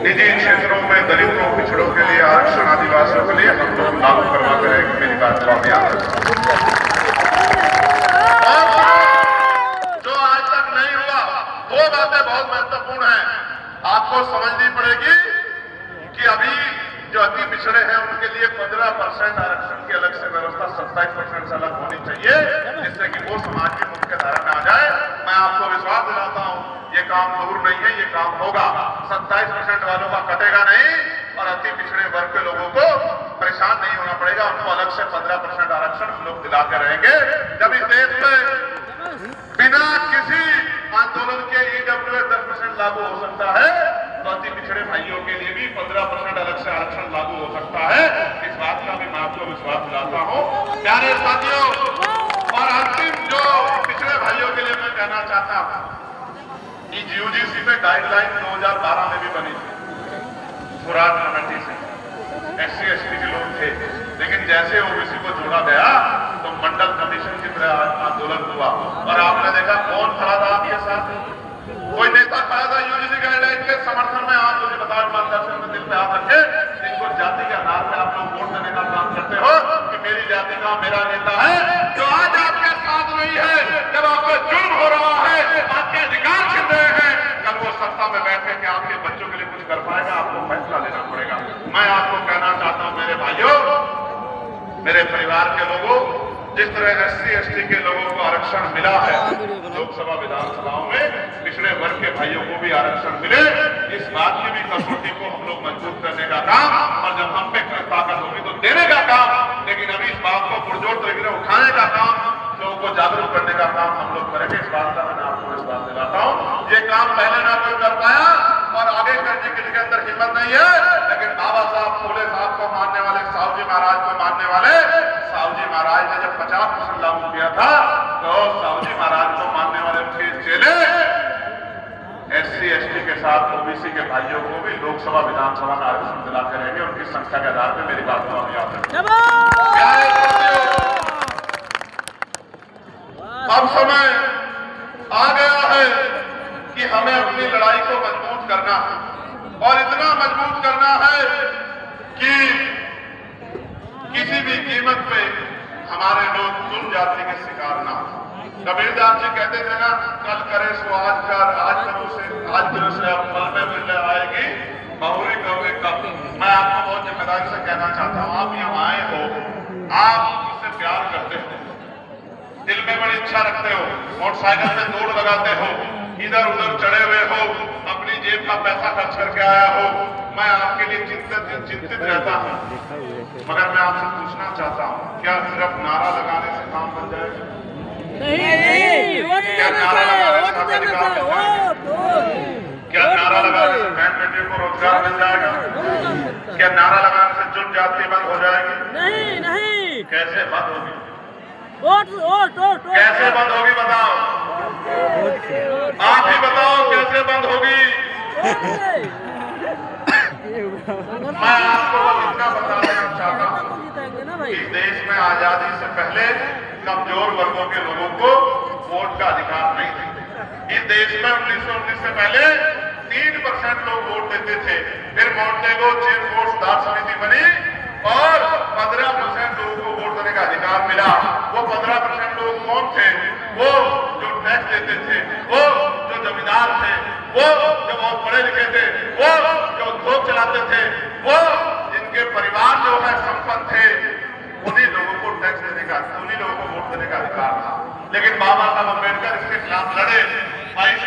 निजी क्षेत्रों में दलितों पिछड़ों के लिए आरक्षण, आदिवासियों के लिए हम लोग लागू करवा करेंगे। मेरी बात को आप याद रखें। जो आज तक नहीं हुआ, दो बातें बहुत महत्वपूर्ण हैं, आपको समझनी पड़ेगी कि अभी जो अति पिछड़े हैं उनके लिए 15% आरक्षण की अलग से व्यवस्था 27% से अलग होनी चाहिए, जिससे कि वो समाज की मुख्य धारा में आ जाए। मैं आपको विश्वास दिलाता हूं, ये काम दूर नहीं है, ये काम होगा। 27% वालों का कटेगा नहीं और अति पिछड़े वर्ग के लोगों को परेशान नहीं होना पड़ेगा। उनको अलग से 15% आरक्षण हम लोग दिलाते रहेंगे। जब इस देश में बिना किसी आंदोलन के ईडब्ल्यूएस 10% लागू हो सकता है, तो अति पिछड़े भाइयों के लिए भी 15% अलग से आरक्षण लागू हो सकता है। इस बात का भी मैं आपको विश्वास दिलाता हूं। प्यारे साथियों, और अंतिम जो पिछड़े भाइयों के लिए मैं कहना चाहता हूं कि यूजीसी में गाइडलाइन 2012 में भी बनी थी, स्वराज कमेटी से SC ST के लोग थे, लेकिन जैसे ओबीसी को जोड़ा गया तो मंडल कमीशन की तरह आंदोलन हुआ। और आपने देखा कौन खड़ा था आपके साथ? कोई नेता खड़ा था यूजीसी गाइडलाइन के समर्थन में। आप मुझे बताओ ईमानदार से, अपने दिल पे हाथ रखे, इनको जाति के आधार पर आप लोग वोट देने का काम करते हो कि मेरी जाति का मेरा नेता है। जो आज आपके साथ नहीं है, जब आपको जुर्म हो रहा है, आपके अधिकार छिन रहे हैं, कल वो सत्ता में बैठे के आपके बच्चों के लिए कुछ कर पाएगा? आपको फैसला लेना पड़ेगा। मैं आपको कहना चाहता हूं मेरे भाइयों, मेरे परिवार के लोगों, जिस तरह SC ST के लोगों को आरक्षण मिला है, लोकसभा विधानसभाओं में पिछड़े वर्ग के भाइयों को भी आरक्षण मिले, इस बात की भी कसौटी को हम लोग मजबूत करने का काम, और जब हम पे ताकत होगी तो देने का काम, लेकिन अभी इस बात को पुरजोर तरीके से उठाने का काम, लोगों को जागरूक करने का काम हम लोग करेंगे। इस बात का मैं आपको विश्वास दिलाता हूं। ये काम पहले ना कोई कर पाया और आगे करने के लिए अंदर हिम्मत नहीं है, लेकिन बाबा साहब फूले साहब को मानने वाले, साहू जी महाराज को मानने वाले साहू जी महाराज ने जब 50% लागू किया था, तो साहू जी महाराज को मानने वाले उनके चेले SC ST के साथ ओबीसी के भाइयों को भी लोकसभा विधानसभा में आरक्षण दिलाते रहेंगे, उनकी संख्या के आधार पर। मेरी बात को आप याद रखें। अब समय आ गया है कि हमें अपनी लड़ाई को मजबूत करना है, और इतना मजबूत करना है कि किसी भी कीमत पे हमारे लोग जुल्म जाति के शिकार ना हो। कबीरदास जी कहते थे ना, कल करे सो आज कर, आज करो से आज करो से अब कल में मिल आएगी बहुरी कौवे कब। मैं आपको बहुत जिम्मेदारी से कहना चाहता हूं, आप यहाँ आए हो, आप मुझसे प्यार करते हो, दिल में बड़ी इच्छा रखते हो, मोटरसाइकिल में दौड़ लगाते हो, इधर उधर चढ़े हुए हो, अपनी जेब का पैसा खर्च करके आया हो। मैं आपके लिए चिंतित रहता हूं, मगर मैं आपसे पूछना चाहता हूं, क्या सिर्फ नारा लगाने से काम बन जाएगा? क्या नारा लगाने से हमें अधिकार मिल जाएगा? क्या नारा लगाने से बहन बेटियों को रोजगार मिल जाएगा? क्या नारा लगाने से जुर्म जाति बंद हो जाएगी? नहीं। कैसे बंद होगी? कैसे बंद होगी बताओ? आप ही बताओ कैसे बंद होगी? मैं आपको इतना बता देना चाहता हूं, इस देश में आजादी से पहले कमजोर वर्गों के लोगों को वोट का अधिकार नहीं थे। इस देश में 1919 से पहले 3% लोग वोट देते थे, फिर मोंटेगो चेन वोट सुधार समिति बनी और 15% लोगों को वोट देने का अधिकार मिला। वो 15% लोग कौन थे? वो जो टैक्स देते थे, वो जो जमींदार थे, वो जो बहुत पढ़े लिखे थे, वो जो उद्योग चलाते थे, वो जिनके परिवार जो है संपन्न थे, उन्हीं लोगों को टैक्स देने का, उन्हीं लोगों को वोट देने का अधिकार था। लेकिन बाबा साहब अम्बेडकर इसके खिलाफ लड़े। 22